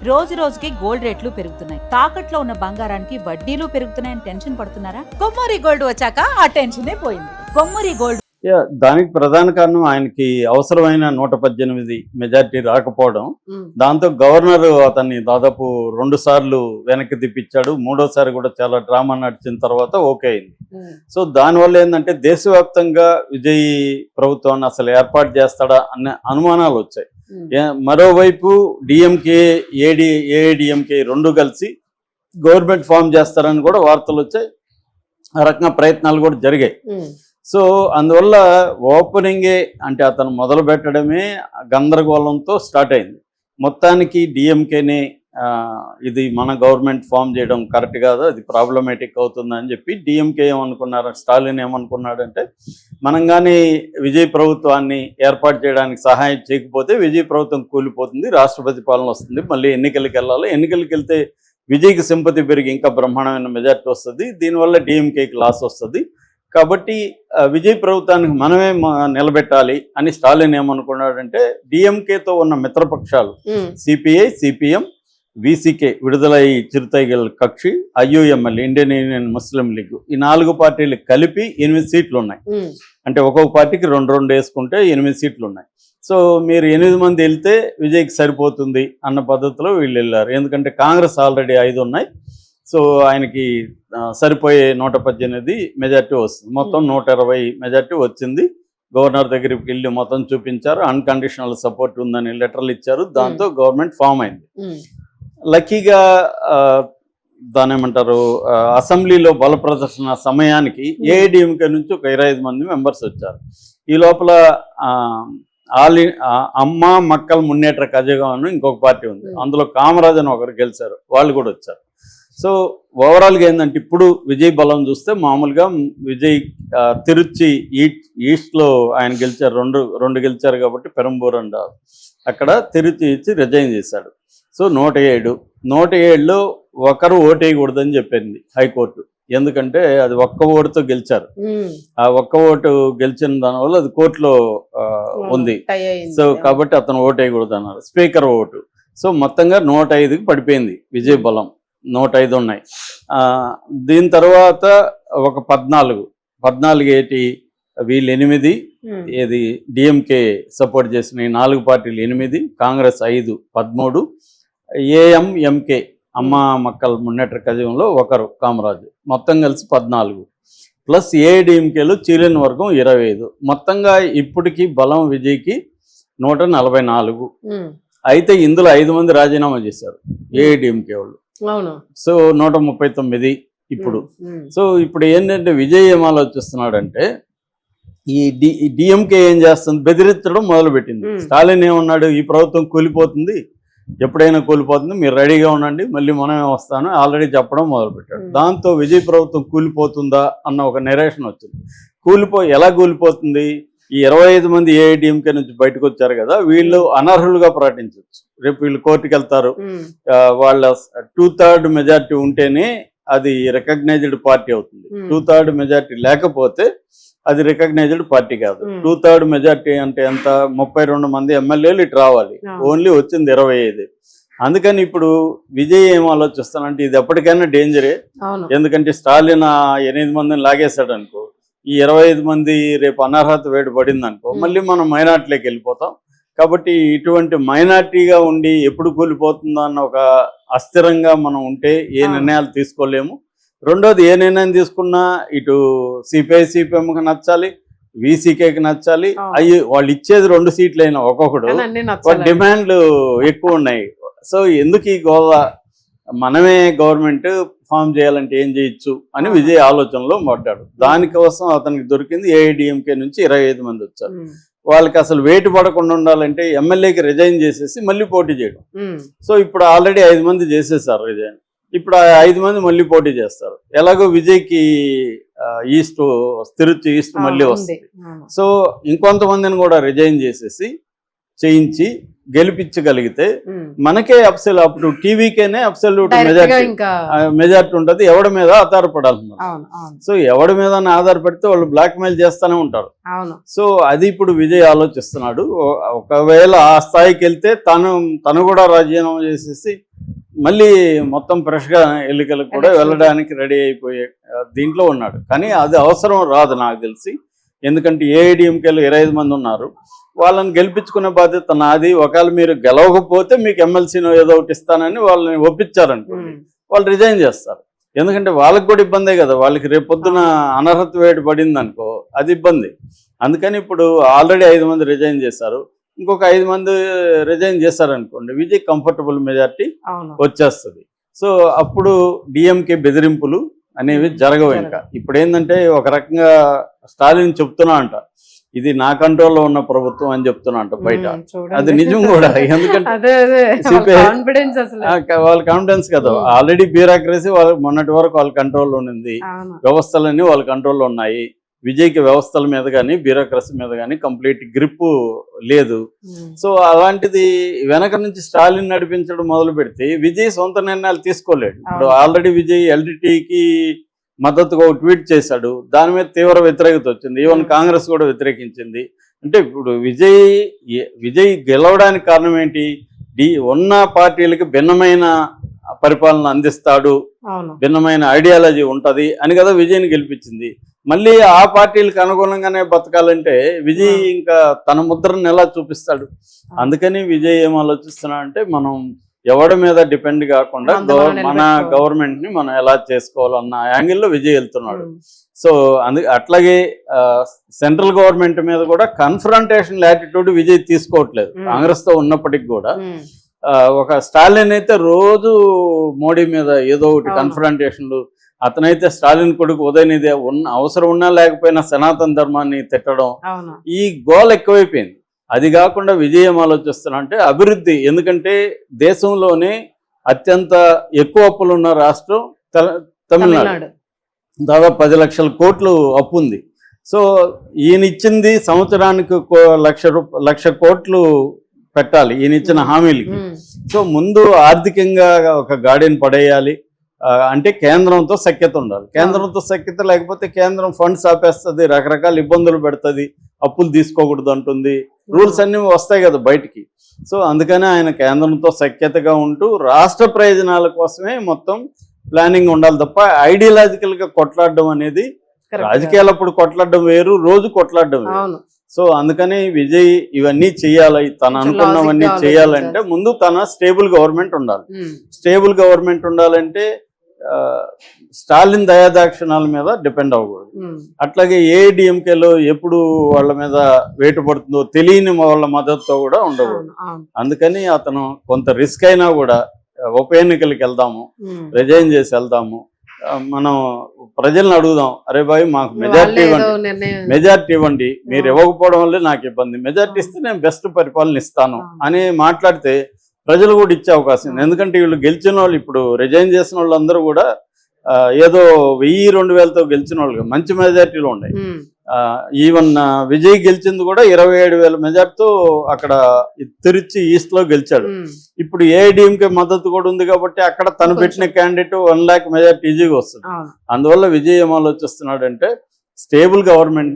రోజు రోజుకి గోల్డ్ రేట్లు పెరుగుతున్నాయి. తాకట్లో ఉన్న బంగారానికి వడ్డీలు పెరుగుతున్నాయని టెన్షన్ పడుతున్నారా? కొమ్మూరి గోల్డ్ వచ్చాక ఆ టెన్షనే పోయింది. కొమ్మూరి గోల్డ్. దానికి ప్రధాన కారణం ఆయనకి అవసరమైన 118 మెజార్టీ రాకపోవడం. దాంతో గవర్నర్ అతన్ని దాదాపు 2 సార్లు వెనక్కి తిప్పించాడు. 3వసారి కూడా చాలా డ్రామా నడిచిన తర్వాత ఓకే అయింది. సో దానివల్ల ఏంటంటే దేశవ్యాప్తంగా విజయ్ ప్రభుత్వాన్ని అసలు ఏర్పాటు చేస్తాడా అనే అనుమానాలు వచ్చాయి. మరోవైపు డిఎంకే ఏఐడిఎంకే రెండు కలిసి గవర్నమెంట్ ఫామ్ చేస్తారని కూడా వార్తలు వచ్చాయి. ఆ రకంగా ప్రయత్నాలు కూడా జరిగాయి. సో అందువల్ల ఓపెనింగే అంటే అతను మొదలు పెట్టడమే గందరగోళంతో స్టార్ట్ అయింది. మొత్తానికి డిఎంకేనే ఇది మన గవర్నమెంట్ ఫామ్ చేయడం కరెక్ట్ కాదు, అది ప్రాబ్లమేటిక్ అవుతుందని చెప్పి డిఎంకే ఏమనుకున్నారు, స్టాలిన్ ఏమనుకున్నాడంటే మనం కానీ విజయ్ ప్రభుత్వాన్ని ఏర్పాటు చేయడానికి సహాయం చేయకపోతే విజయ్ ప్రభుత్వం కూలిపోతుంది, రాష్ట్రపతి పాలన వస్తుంది, మళ్ళీ ఎన్నికలకు వెళ్ళాలి, ఎన్నికలకు వెళ్తే విజయ్కి సింపతి పెరిగి ఇంకా బ్రహ్మాండమైన మెజార్టీ వస్తుంది, దీనివల్ల డిఎంకేకి లాస్ వస్తుంది, కాబట్టి విజయ్ ప్రభుత్వానికి మనమే నిలబెట్టాలి అని స్టాలిన్ ఏమనుకున్నాడంటే డిఎంకేతో ఉన్న మిత్రపక్షాలు సిపిఐ, సిపిఎం, విసికే విడుదలై చిరుతైగల్ కక్షి, ఐయుఎంఎల్ ఇండియన్ యూనియన్ ముస్లిం లీగ్, ఈ 4 పార్టీలు కలిపి 8 సీట్లు ఉన్నాయి. అంటే ఒక్కొక్క పార్టీకి 2 వేసుకుంటే 8 సీట్లు ఉన్నాయి. సో మీరు 8 మంది వెళ్తే విజయ్కి సరిపోతుంది అన్న పద్ధతిలో వీళ్ళు వెళ్ళారు. ఎందుకంటే కాంగ్రెస్ ఆల్రెడీ 5 ఉన్నాయి. సో ఆయనకి సరిపోయే 118 మెజార్టీ వస్తుంది. మొత్తం 120 మెజార్టీ వచ్చింది. గవర్నర్ దగ్గరికి వెళ్ళి మొత్తం చూపించారు, అన్కండిషనల్ సపోర్ట్ ఉందని లెటర్లు ఇచ్చారు. దాంతో గవర్నమెంట్ ఫామ్ అయింది. లక్కీగా దాని ఏమంటారు అసెంబ్లీలో బల ప్రదర్శన సమయానికి ఏఐడిఎంకే నుంచి ఒక 25 మంది మెంబర్స్ వచ్చారు. ఈ లోపల అమ్మ మక్కల్ మున్నేట్ర కజగా అని ఇంకొక పార్టీ ఉంది, అందులో కామరాజ్ అని ఒకరు గెలిచారు, వాళ్ళు కూడా వచ్చారు. సో ఓవరాల్గా ఏంటంటే ఇప్పుడు విజయ్ బలం చూస్తే మామూలుగా విజయ్ తిరుచి ఈస్ట్లో ఆయన గెలిచారు, రెండు గెలిచారు కాబట్టి పెరంబూర్ అండ్ అక్కడ తిరుచి ఇచ్చి రిజైన్ చేశాడు. సో 107లో ఒకరు ఓటేయకూడదని చెప్పింది హైకోర్టు. ఎందుకంటే అది ఒక్క ఓటుతో గెలిచారు. ఆ ఒక్క ఓటు గెలిచిన దానివల్ల అది కోర్టులో ఉంది. సో కాబట్టి అతను ఓటేయకూడదు అన్నారు. Speaker vote. సో మొత్తంగా 105కి పడిపోయింది విజయ్ బలం. 105 ఉన్నాయి. దీని తర్వాత ఒక 14 ఏటి వీళ్ళు 8, ఏది డిఎంకే సపోర్ట్ చేసిన ఈ 4 పార్టీలు 8, కాంగ్రెస్ 5, 13, ఏఎంఎంకే అమ్మ మక్కల్ మున్నేట్ర కజంలో ఒకరు కామరాజు, మొత్తం కలిసి 14, ప్లస్ ఏఐడిఎంకేలో చీలిన వర్గం 25. మొత్తంగా ఇప్పటికి బలం విజయ్కి 144. అయితే ఇందులో 5 మంది రాజీనామా చేశారు ఏఐడిఎంకే వాళ్ళు. సో 139 ఇప్పుడు. సో ఇప్పుడు ఏంటంటే విజయ్ ఏం ఆలోచిస్తున్నాడంటే ఈ డిఎంకే ఏం చేస్తుంది, బెదిరించడం మొదలుపెట్టింది. స్టాలిన్ ఏమన్నాడు, ఈ ప్రభుత్వం కూలిపోతుంది, ఎప్పుడైనా కూలిపోతుంది, మీరు రెడీగా ఉండండి, మళ్ళీ మనమే వస్తాను ఆల్రెడీ చెప్పడం మొదలుపెట్టాడు. దాంతో విజయ్ ప్రభుత్వం కూలిపోతుందా అన్న ఒక నిరేషన్ వచ్చింది. ఎలా కూలిపోతుంది, ఈ 25 మంది ఏఐడిఎంకే నుంచి బయటకు వచ్చారు కదా, వీళ్ళు అనర్హులుగా ప్రకటించవచ్చు. రేపు వీళ్ళు కోర్టుకు వెళ్తారు, వాళ్ళ 2/3 మెజార్టీ ఉంటేనే అది రికగ్నైజ్డ్ పార్టీ అవుతుంది. 2/3 మెజార్టీ లేకపోతే అది రికగ్నైజ్డ్ పార్టీ కాదు. 2/3 మెజార్టీ అంటే ఎంత, 32 మంది ఎమ్మెల్యేలు ఇటు రావాలి, ఓన్లీ వచ్చింది 25. అందుకని ఇప్పుడు విజయ్ ఏం ఆలోచిస్తానంటే ఇది ఎప్పటికైనా డేంజరే. ఎందుకంటే స్టాలిన్ 8 మందిని లాగేశాడు అనుకో, ఈ 25 మంది రేపు అనర్హత వేటు పడింది అనుకో, మళ్ళీ మనం మైనార్టీలోకి వెళ్ళిపోతాం. కాబట్టి ఇటువంటి మైనార్టీగా ఉండి ఎప్పుడు కూలిపోతుందో అన్న ఒక అస్థిరంగా మనం ఉంటే ఏ నిర్ణయాలు తీసుకోలేము. రెండోది ఏ నిర్ణయం తీసుకున్నా ఇటు సిపిఐ సిపిఎంకి నచ్చాలి, విసికేకి నచ్చాలి. వాళ్ళు ఇచ్చేది 2 సీట్లు అయినా ఒక్కొక్కడు డిమాండ్లు ఎక్కువ ఉన్నాయి. సో ఎందుకు ఈ గోవా, మనమే గవర్నమెంట్ ఫామ్ చేయాలంటే ఏం చేయొచ్చు అని విజయ్ ఆలోచనలో పడ్డాడు. దానికోసం అతనికి దొరికింది ఏఐడిఎంకే నుంచి 25 మంది వచ్చారు. వాళ్ళకి అసలు వేటు పడకుండా ఉండాలంటే ఎమ్మెల్యేకి రిజైన్ చేసేసి మళ్ళీ పోటీ చేయడం. సో ఇప్పుడు ఆల్రెడీ 5 మంది చేసేసారు రిజైన్, ఇప్పుడు 5 మంది మళ్ళీ పోటీ చేస్తారు. ఎలాగో విజయ్కి తిరుచి ఈస్ట్ మళ్ళీ వస్తుంది. సో ఇంకొంతమందిని కూడా రిజైన్ చేయించి గెలిపించగలిగితే మనకే అప్పుడు టీవీకేనే అబ్సల్యూట్ మెజార్టీ ఉంటుంది. ఎవడి మీద ఆధారపడాలన్నారు. సో ఎవడి మీద ఆధారపడితే వాళ్ళు బ్లాక్ మెయిల్ చేస్తూనే ఉంటారు. సో అది ఇప్పుడు విజయ్ ఆలోచిస్తున్నాడు. ఒకవేళ ఆ స్థాయికి వెళ్తే తను కూడా రాజీనామా చేసేసి మళ్ళీ మొత్తం ఫ్రెష్గా ఎన్నికలకు కూడా వెళ్ళడానికి రెడీ అయిపోయే దీంట్లో ఉన్నాడు. కానీ అది అవసరం రాదు నాకు తెలిసి. ఎందుకంటే ఏఐడిఎంకేలో 25 మంది ఉన్నారు, వాళ్ళని గెలిపించుకునే బాధ్యత నాది. ఒకవేళ మీరు గెలవకపోతే మీకు ఎమ్మెల్సీనో ఏదో ఒకటి ఇస్తానని వాళ్ళని ఒప్పించారనుకోండి, వాళ్ళు రిజైన్ చేస్తారు. ఎందుకంటే వాళ్ళకి కూడా ఇబ్బందే కదా, వాళ్ళకి రేపొద్దున అనర్హత వేడి పడింది అనుకో, అది ఇబ్బంది. అందుకని ఇప్పుడు ఆల్రెడీ 5 మంది రిజైన్ చేశారు, ఇంకొక 5 మంది రిజైన్ చేశారనుకోండి, విజయ్ కంఫర్టబుల్ మెజార్టీ వచ్చేస్తుంది. సో అప్పుడు డిఎంకే బెదిరింపులు అనేవి జరగవు. ఇంకా ఇప్పుడు ఏంటంటే ఒక రకంగా స్టాలిన్ చెప్తున్నా అంట, ఇది నా కంట్రోల్లో ఉన్న ప్రభుత్వం అని చెప్తున్నా అంట బయట. అది నిజం కూడా, ఎందుకంటే వాళ్ళ కాన్ఫిడెన్స్ కదా, ఆల్రెడీ బ్యూరోక్రసీ వాళ్ళ మొన్నటి వరకు వాళ్ళ కంట్రోల్లో ఉంది, వ్యవస్థలన్నీ వాళ్ళ కంట్రోల్లో ఉన్నాయి. విజయ్కి వ్యవస్థల మీద కానీ బ్యూరోక్రసీ మీద కానీ కంప్లీట్ గ్రిప్ లేదు. సో అలాంటిది వెనక నుంచి స్టాలిన్ నడిపించడం మొదలు పెడితే విజయ్ సొంత నిర్ణయాలు తీసుకోలేడు. ఇప్పుడు ఆల్రెడీ విజయ్ ఎల్టీటీకి మద్దతుగా ఒక ట్వీట్ చేశాడు, దాని మీద తీవ్ర వ్యతిరేకత వచ్చింది, ఈవెన్ కాంగ్రెస్ కూడా వ్యతిరేకించింది. అంటే ఇప్పుడు విజయ్ గెలవడానికి కారణం ఏంటి? ఉన్న పార్టీలకి భిన్నమైన పరిపాలన అందిస్తాడు, భిన్నమైన ఐడియాలజీ ఉంటది అని కదా విజయ్ని గెలిపించింది. మళ్ళీ ఆ పార్టీలకు అనుగుణంగానే బతకాలంటే విజయ్ ఇంకా తన ముద్రను ఎలా చూపిస్తాడు? అందుకని విజయ్ ఏం ఆలోచిస్తున్నా అంటే, మనం ఎవరి మీద డిపెండ్ కాకుండా మన గవర్నమెంట్ ని మనం ఎలా చేసుకోవాలన్న యాంగిల్లో విజయ్ వెళ్తున్నాడు. సో అట్లాగే సెంట్రల్ గవర్నమెంట్ మీద కూడా కన్ఫ్రంటేషన్ యాటిట్యూడ్ విజయ్ తీసుకోవట్లేదు. కాంగ్రెస్ తో ఉన్నప్పటికి కూడా ఒక స్టాలిన్ అయితే రోజు మోడీ మీద ఏదో ఒకటి కన్ఫ్రంటేషన్లు, అతనైతే స్టాలిన్ కొడుకు ఉదయనిధి అవసరం ఉన్నా లేకపోయినా సనాతన ధర్మాన్ని తిట్టడం, ఈ గోల్ ఎక్కువైపోయింది. అది కాకుండా విజయం ఆలోచిస్తున్నా అంటే అభివృద్ధి. ఎందుకంటే దేశంలోనే అత్యంత ఎక్కువ అప్పులు ఉన్న రాష్ట్రం తమిళనాడు, దాదాపు 10 లక్షల కోట్లు అప్పు ఉంది. సో ఈయన ఇచ్చింది సంవత్సరానికి 1,00,000 కోట్లు పెట్టాలి ఈయన ఇచ్చిన హామీలకి. సో ముందు ఆర్థికంగా ఒక గాడిని పడేయాలి అంటే కేంద్రంతో సఖ్యత ఉండాలి. కేంద్రంతో సఖ్యత లేకపోతే కేంద్రం ఫండ్స్ ఆపేస్తుంది, రకరకాల ఇబ్బందులు పెడుతుంది, అప్పులు తీసుకోకూడదు అంటుంది, రూల్స్ అన్నీ వస్తాయి కదా బయటికి. సో అందుకనే ఆయన కేంద్రంతో సఖ్యతగా ఉంటూ రాష్ట్ర ప్రయోజనాల కోసమే మొత్తం ప్లానింగ్ ఉండాలి తప్ప ఐడియాలజికల్గా కొట్లాడడం అనేది, రాజకీయాలప్పుడు కొట్లాడడం వేరు, రోజు కొట్లాడడం వేరు. సో అందుకని విజయ్ ఇవన్నీ చెయ్యాలి, తను అనుకున్నవన్నీ చేయాలంటే ముందు తన స్టేబుల్ గవర్నమెంట్ ఉండాలి. స్టేబుల్ గవర్నమెంట్ ఉండాలంటే స్టాలిన్ దయాదాక్షిణాల మీద డిపెండ్ అవ్వకూడదు. అట్లాగే ఏఐడిఎంకేలో ఎప్పుడు వాళ్ళ మీద వేటు పడుతుందో తెలియని వాళ్ళ మద్దతుతో కూడా ఉండకూడదు. అందుకని అతను కొంత రిస్క్ అయినా కూడా ఉప ఎన్నికలకు వెళ్దాము, రిజైన్ చేసి వెళ్దాము, మనం ప్రజలను అడుగుదాం, అరే బాయ్ మాకు మెజార్టీ ఇవ్వండి, మీరు ఇవ్వకపోవడం వల్లే నాకు ఇబ్బంది, మెజార్టీ ఇస్తే నేను బెస్ట్ పరిపాలన ఇస్తాను అని మాట్లాడితే ప్రజలు కూడా ఇచ్చే అవకాశం ఉంది. ఎందుకంటే వీళ్ళు గెలిచిన వాళ్ళు, ఇప్పుడు రిజైన్ చేసిన వాళ్ళందరూ కూడా ఏదో 1000-2000తో గెలిచిన వాళ్ళు మంచి మెజార్టీలో ఉన్నాయి. ఈవెన్ విజయ్ గెలిచింది కూడా 27,000 మెజార్టీతో అక్కడ తిరుచి ఈస్ట్ లో గెలిచాడు. ఇప్పుడు ఏఐడిఎంకే మద్దతు కూడా ఉంది కాబట్టి అక్కడ తను పెట్టిన క్యాండిడేట్ 1 లాక్ మెజార్టీ ఈజీగా వస్తుంది. అందువల్ల విజయ్ ఏం ఆలోచిస్తున్నాడు అంటే స్టేబుల్ గవర్నమెంట్